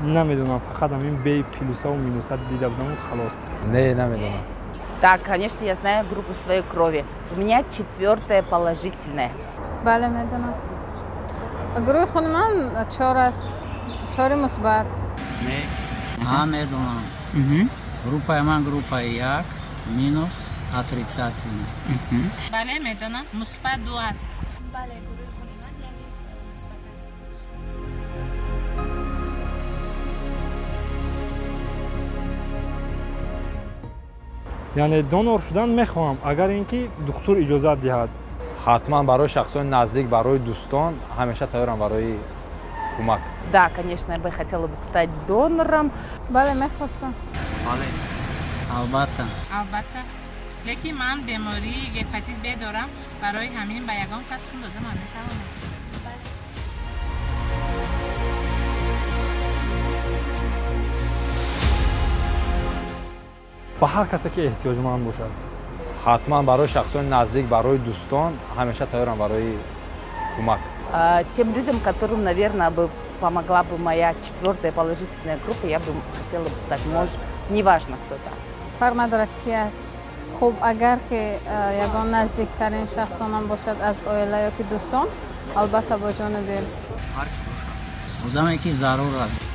نمیدونم، فقط همین بی پلوسا و مینوسا دیده بودم و خلاص. نه نمیدونم. Да, конечно, я знаю группу своей крови. У меня 4 положительная. بله میدونم. گروه خود من 4 است. 4 مثبت. نه میدونم. گروه من گروه 1 مینوس отрицательный. بله میدونم. مثبت 2 است. بله گروه خود من یعنی مثبت است. یعنی دونور شدن میخوام اگر اینکه دکتر اجازه دهد. حتما برای شخصان نزدیک، برای دوستان همیشه تیارم برای کمک. Да, конечно, я бы хотела бы стать донором. بله میخواستم. بله. البته. البته. لیکن من بیماری هپاتیت B دارم، برای همین به یگان کس خون دادم میتوانم. به هر کسی که احتیاجمند باشد. حتما برای شخصان نزدیک، برای دوستان همیشه تیارم برای کمک. Тем людям, которым, наверное, бы помогла бы моя 4 положительная группа, я бы хотела бы стать, может, неважно кто там. فرق نداره کی است. خب اگر که یگان نزدیکترین شخصانم باشد از عائله یا که دوستان، البته با جان دل. هر کی باشه. آدمی که ضرور است.